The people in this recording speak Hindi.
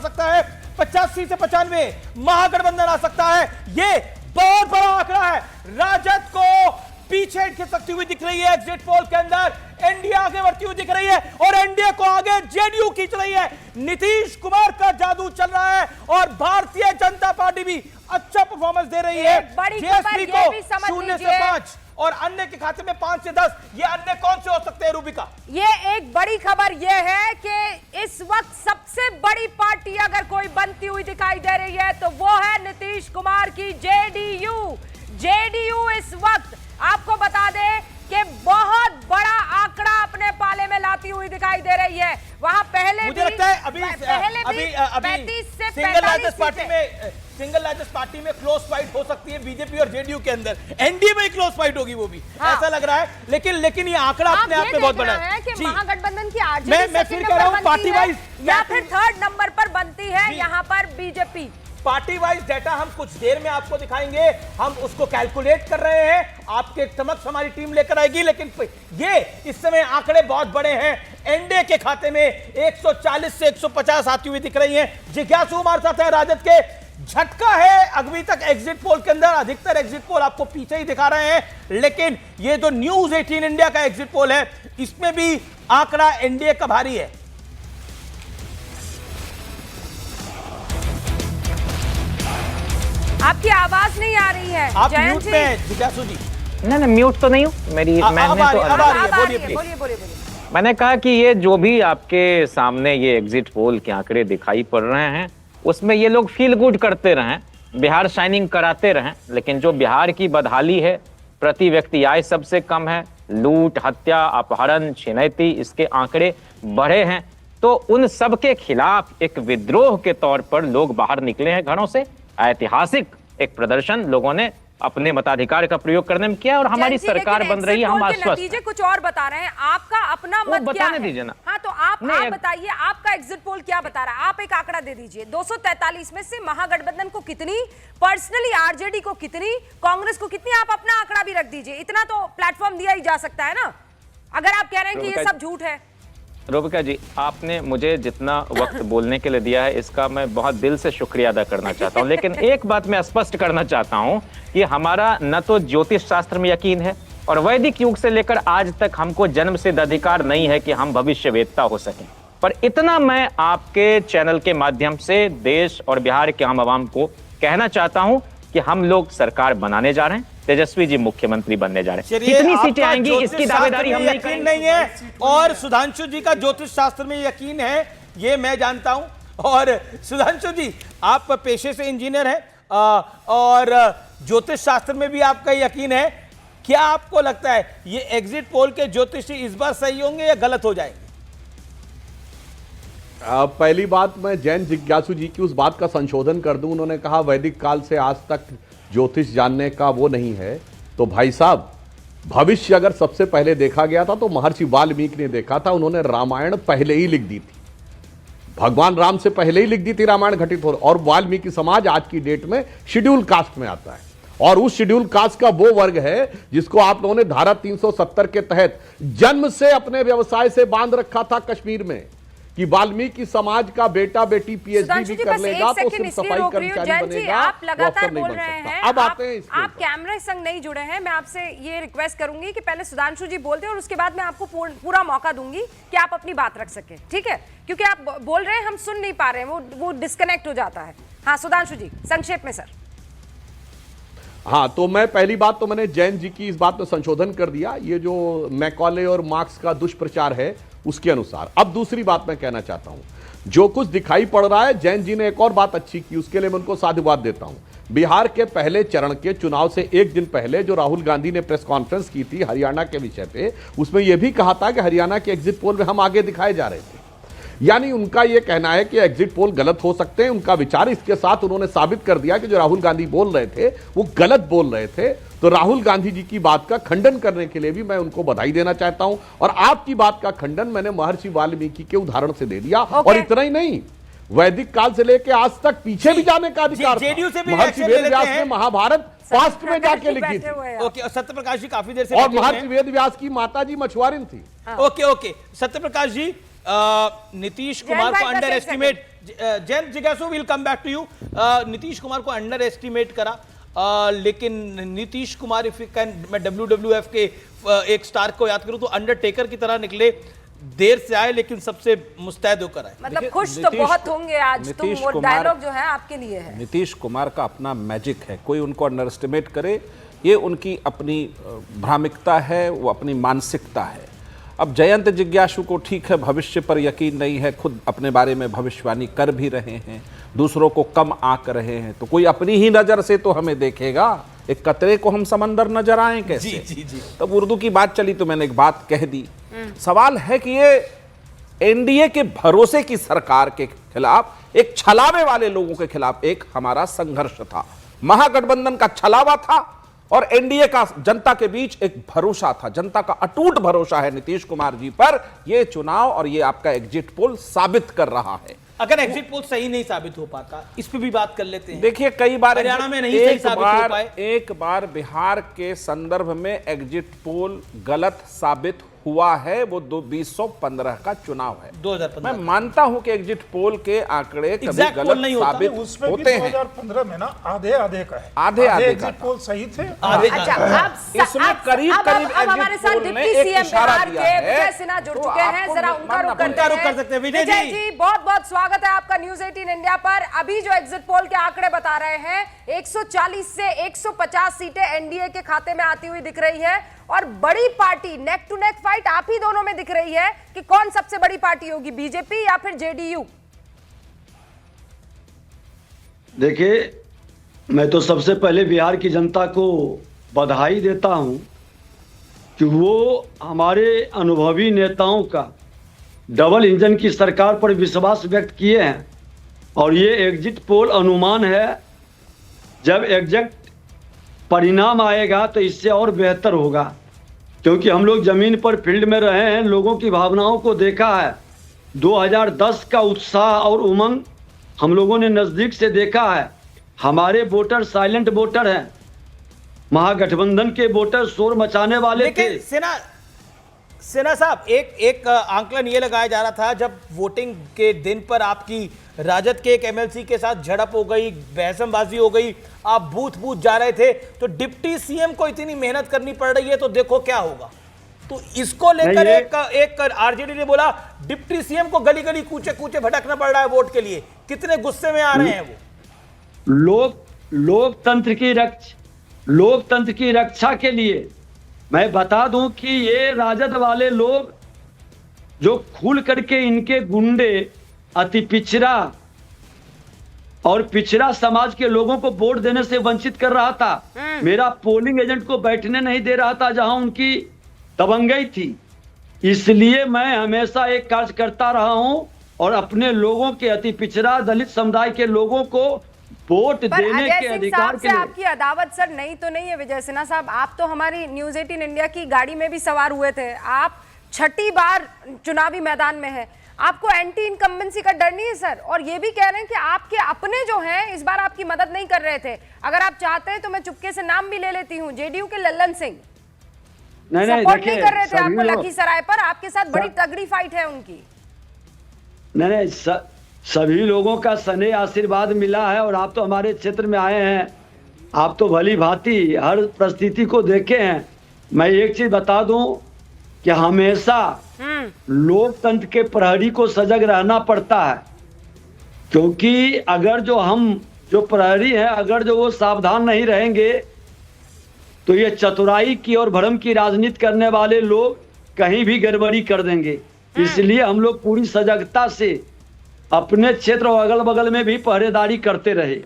सकता है, 85 से 95 महागठबंधन आ सकता है। ये बहुत बड़ा आंकड़ा है। राजद को पीछे खिसकती हुई दिख रही है एग्जिट पोल के अंदर, एनडीए आगे बढ़ती हुई दिख रही है और एनडीए को आगे जेडीयू खींच रही है। नीतीश कुमार का जादू चल रहा है और भारतीय जनता पार्टी भी अच्छा परफॉर्मेंस दे रही है। जेएसपी को 0 से 5 और अन्य के खाते में 5 से 10। ये अन्य कौन से हो सकते हैं रूबिका? ये एक बड़ी खबर ये है कि इस वक्त सबसे बड़ी पार्टी अगर कोई बनती हुई दिखाई दे रही है तो वो है नीतीश कुमार की जेडीयू। जेडीयू इस वक्त आपको बता दें कि बहुत बड़ा आंकड़ा अपने पाले में लाती हुई दिखाई दे रही है। वहां पहले मुझे लगता है अभी 35 से सिंगल लार्जेस्ट पार्टी में क्लोज फाइट हो सकती है बीजेपी और जेडीयू के अंदर। एनडीए में क्लोज फाइट होगी वो भी, ऐसा लग रहा है। लेकिन ये आंकड़ा अपने आप में बहुत बड़ा है कि महागठबंधन की आरजेडी मैं फिर कह रहा हूं पार्टी वाइज या फिर थर्ड नंबर पर बनती है यहाँ पर बीजेपी। पार्टी वाइज डाटा हम कुछ देर में आपको दिखाएंगे, हम उसको कैलकुलेट कर रहे हैं, आपके समक्ष हमारी टीम लेकर आएगी। लेकिन ये इस समय आंकड़े बहुत बड़े हैं। एनडीए के खाते में 140 से 150 आती हुई दिख रही हैं। जिज्ञासु हमारे साथ है राजद के। झटका है अभी तक एग्जिट पोल के अंदर, अधिकतर एग्जिट पोल आपको पीछे ही दिखा रहे हैं, लेकिन ये जो न्यूज 18 इंडिया का एग्जिट पोल है इसमें भी आंकड़ा एनडीए का भारी है। आपकी आवाज नहीं आ रही है, आप म्यूट में हैं जिज्ञासु जी। नहीं म्यूट तो नहीं हूँ, मैंने तो बोलिए। मैंने कहा कि ये जो भी आपके सामने ये एग्जिट पोल के आंकड़े दिखाई पड़ रहे हैं उसमें ये लोग फील गुड करते रहें, बिहार शाइनिंग कराते रहें, लेकिन जो बिहार की बदहाली है, प्रति व्यक्ति आय सबसे कम है, लूट, हत्या, अपहरण, छिनैती, इसके आंकड़े बढ़े हैं। तो उन सब के खिलाफ एक विद्रोह के तौर पर लोग बाहर निकले हैं घरों से। ऐतिहासिक एक प्रदर्शन लोगों ने अपने मताधिकार का प्रयोग करने में किया और हमारी सरकार बन रही है। हम आश्वस्त नतीजे कुछ और बता रहे हैं, आपका अपना मत क्या है? दीजिए ना। हाँ तो आप बताइए, आपका एग्जिट पोल क्या बता रहा है? आप एक आंकड़ा दे दीजिए। 243 में से महागठबंधन को कितनी, पर्सनली आरजेडी को कितनी, कांग्रेस को कितनी, आप अपना आंकड़ा भी रख दीजिए। इतना तो प्लेटफॉर्म दिया ही जा सकता है ना, अगर आप कह रहे हैं कि ये सब झूठ है। रूबिका जी, आपने मुझे जितना वक्त बोलने के लिए दिया है इसका मैं बहुत दिल से शुक्रिया अदा करना चाहता हूं, लेकिन एक बात मैं स्पष्ट करना चाहता हूं कि हमारा न तो ज्योतिष शास्त्र में यकीन है और वैदिक युग से लेकर आज तक हमको जन्म सिद्ध अधिकार नहीं है कि हम भविष्यवेत्ता हो सकें। पर इतना मैं आपके चैनल के माध्यम से देश और बिहार के आम आवाम को कहना चाहता हूं कि हम लोग सरकार बनाने जा रहे हैं, तेजस्वी जी मुख्यमंत्री बनने जा रहे हैं। कितनी सीटें आएंगी इसकी दावेदारी हम यकीन नहीं है, और सुधांशु जी का ज्योतिष शास्त्र में यकीन है, ये मैं जानता हूं। और सुधांशु जी, आप पेशे से इंजीनियर हैं और ज्योतिष शास्त्र में भी आपका यकीन है। क्या आपको लगता है ये एग्जिट पोल के ज्योतिषी इस बार सही होंगे या गलत हो जाएंगे? पहली बात, मैं जैन जिज्ञासु जी की उस बात का संशोधन कर दूं। उन्होंने कहा वैदिक काल से आज तक ज्योतिष जानने का वो नहीं है। तो भाई साहब, भविष्य अगर सबसे पहले देखा गया था तो महर्षि वाल्मीकि ने देखा था। उन्होंने रामायण पहले ही लिख दी थी, भगवान राम से पहले ही लिख दी थी रामायण घटित हो। और वाल्मीकि समाज आज की डेट में शेड्यूल कास्ट में आता है और उस शेड्यूल कास्ट का वो वर्ग है जिसको आप लोगों ने धारा 370 के तहत जन्म से अपने व्यवसाय से बांध रखा था कश्मीर में कि वाल्मीकि समाज का बेटा बेटी पीएचडी भी कर लेगा तो सिर्फ सफाई कर्मचारी बनेगा। आप लगातार बोल रहे हैं, अब आते हैं आप कैमरे संग नहीं जुड़े हैं। मैं आपसे ये रिक्वेस्ट करूंगी कि पहले सुधांशु जी बोलते हैं और उसके बाद मैं आपको पूरा मौका दूंगी कि आप अपनी बात रख सके, ठीक है? क्योंकि आप बोल रहे हैं, हम सुन नहीं पा रहे हैं, वो डिस्कनेक्ट हो जाता है। हाँ सुधांशु जी, संक्षेप में सर। हाँ, तो मैं पहली बात तो मैंने जैन जी की इस बात में संशोधन कर दिया, ये जो मैकॉले और मार्क्स का दुष्प्रचार है उसके अनुसार। अब दूसरी बात मैं कहना चाहता हूं, जो कुछ दिखाई पड़ रहा है, जैन जी ने एक और बात अच्छी की, उसके लिए मैं उनको साधुवाद देता हूं। बिहार के पहले चरण के चुनाव से एक दिन पहले जो राहुल गांधी ने प्रेस कॉन्फ्रेंस की थी हरियाणा के विषय पे, उसमें यह भी कहा था कि हरियाणा के एग्जिट पोल में हम आगे दिखाए जा रहे थे। यानी उनका यह कहना है कि एग्जिट पोल गलत हो सकते हैं। उनका विचार इसके साथ उन्होंने साबित कर दिया कि जो राहुल गांधी बोल रहे थे वो गलत बोल रहे थे। तो राहुल गांधी जी की बात का खंडन करने के लिए भी मैं उनको बधाई देना चाहता हूं। और आपकी बात का खंडन मैंने महर्षि वाल्मीकि के उदाहरण से दे दिया। और इतना ही नहीं, वैदिक काल से लेकर आज तक पीछे भी जाने का अधिकार था। महर्षि वेद व्यास ने महाभारत पास्ट में जाके लिखी बैठे थी। हुए हैं। ओके, और सत्यप्रकाश जी काफी देर से और बैठे हुए महर्षि हैं। वेद व्यास की माता जी मछुआरिन थी। ओके ओके, सत्यप्रकाश जी, नीतीश कुमार को भाई, बस अंडर एक एस्टिमेट, जैन जिज्ञासु will come back to you. Nitish Kumar को अंडर एस्टिमेट करा, लेकिन Nitish Kumar, if you can, मैं WWF के एक स्टार को याद करूं तो अंडरटेकर की तरह निकले, देर से आए लेकिन सबसे मुस्तैद होकर आए। मतलब खुश तो बहुत होंगे आज तुम, नीतीश वो कुमार- डायलॉग जो है आपके लिए है। नीतीश कुमार का अपना मैजिक है, कोई उनको अंडर एस्टिमेट करे, ये उनकी अपनी भ्रामिकता है, वो अपनी मानसिकता है। अब जयंत जिज्ञासु को ठीक है, भविष्य पर यकीन नहीं है, खुद अपने बारे में भविष्यवाणी कर भी रहे हैं, दूसरों को कम आंक रहे हैं, तो कोई अपनी ही नजर से तो हमें देखेगा, एक कतरे को हम समंदर नजर आए कैसे? जी। तब उर्दू की बात चली तो मैंने एक बात कह दी। सवाल है कि ये एनडीए के भरोसे की सरकार के खिलाफ, एक छलावे वाले लोगों के खिलाफ एक हमारा संघर्ष था। महागठबंधन का छलावा था और एनडीए का जनता के बीच एक भरोसा था, जनता का अटूट भरोसा है नीतीश कुमार जी पर। यह चुनाव और ये आपका एग्जिट पोल साबित कर रहा है। अगर एग्जिट पोल सही नहीं साबित हो पाता, इस पे भी बात कर लेते हैं। देखिए, कई बार हरियाणा में नहीं सही साबित हो पाए। एक बार बिहार के संदर्भ में एग्जिट पोल गलत साबित हुआ है, वो 2015 का चुनाव है। 2015 मैं मानता हूं कि एग्जिट पोल के आंकड़े कभी Exact poll गलत नहीं होता। साबित उसमें भी होते हैं। 2015 में ना आधे आधे का है, आधे का एग्जिट था। पोल सही थे। अच्छा, इसमें करीब करीब अब हमारे साथ एग्जिट पोल ने डिप्टी एक सीएम इशारा बिहार दिया के है, विजय सिन्हा जुड़ तो चुके हैं, आपको जरा उनका मानना रुख पड़ेगा। करते रुख कर सकते हैं। विजय विजय जी। जी, बहुत बहुत स्वागत है आपका न्यूज 18 इंडिया पर। अभी जो एग्जिट पोल के आंकड़े बता रहे हैं, 140 से 150 सीटें एनडीए के खाते में आती हुई दिख रही है, और बड़ी party, neck to neck fight आप ही दोनों में दिख रही है कि कौन सबसे बड़ी पार्टी होगी, बीजेपी या फिर जेडीयू? देखिए, मैं तो सबसे पहले बिहार की जनता को बधाई देता हूं कि वो हमारे अनुभवी नेताओं का डबल इंजन की सरकार पर विश्वास व्यक्त किए हैं। और ये एग्जिट पोल अनुमान है, जब एग्जैक्ट परिणाम आएगा तो इससे और बेहतर होगा, क्योंकि हम लोग जमीन पर फील्ड में रहे हैं, लोगों की भावनाओं को देखा है। 2010 का उत्साह और उमंग हम लोगों ने नज़दीक से देखा है। हमारे वोटर साइलेंट वोटर हैं, महागठबंधन के वोटर शोर मचाने वाले थे। लेकिन सिन्हा साहब, एक आंकलन ये लगाया जा रहा था, जब वोटिंग के दिन पर आपकी राजद के एक एमएलसी के साथ झड़प हो गई, बहसमबाजी हो गई, आप बूथ बूथ जा रहे थे, तो डिप्टी सीएम को इतनी मेहनत करनी पड़ रही है तो देखो क्या होगा। तो इसको लेकर एक आरजेडी ने बोला डिप्टी सीएम को गली गली कूचे कूचे भटकना पड़ रहा है वोट के लिए। कितने गुस्से में आ रहे हैं वो? लोकतंत्र की रक्षा के लिए मैं बता दूं कि ये राजद वाले लोग जो खुल करके इनके गुंडे अति पिछड़ा और पिछड़ा समाज के लोगों को वोट देने से वंचित कर रहा था, मेरा पोलिंग एजेंट को बैठने नहीं दे रहा था जहां उनकी दबंगई थी। इसलिए मैं हमेशा एक कार्य करता रहा हूं और अपने लोगों के, अति पिछड़ा दलित समुदाय के लोगों को वोट देने के अधिकार के लिए। आपकी अदावत सर नहीं तो नहीं है विजय सिन्हा साहब, आप तो हमारी न्यूज 18 इंडिया की गाड़ी में भी सवार हुए थे, आप छठी बार चुनावी मैदान में हैं, आपको एंटी इनकम्बेंसी का डर नहीं है सर? और ये भी कह रहे हैं कि आपके अपने जो हैं इस बार आपकी मदद नहीं कर रहे थे। अगर आप चाहते हैं तो मैं चुपके से नाम भी ले लेती हूँ, जेडीयू के लल्लन सिंह सपोर्ट नहीं कर रहे थे आपको लखीसराय पर, आपके साथ बड़ी तगड़ी फाइट है उनकी। नहीं, सभी लोगों का स्नेह आशीर्वाद मिला है, और आप तो हमारे क्षेत्र में आए हैं, आप तो भली भांति हर परिस्थिति को देखे हैं। मैं एक चीज बता दूं कि हमेशा लोकतंत्र के प्रहरी को सजग रहना पड़ता है, क्योंकि अगर जो प्रहरी हैं, अगर जो वो सावधान नहीं रहेंगे तो ये चतुराई की और भ्रम की राजनीति करने वाले लोग कहीं भी गड़बड़ी कर देंगे। इसलिए हम लोग पूरी सजगता से अपने क्षेत्र और अगल बगल में भी पहरेदारी करते रहे।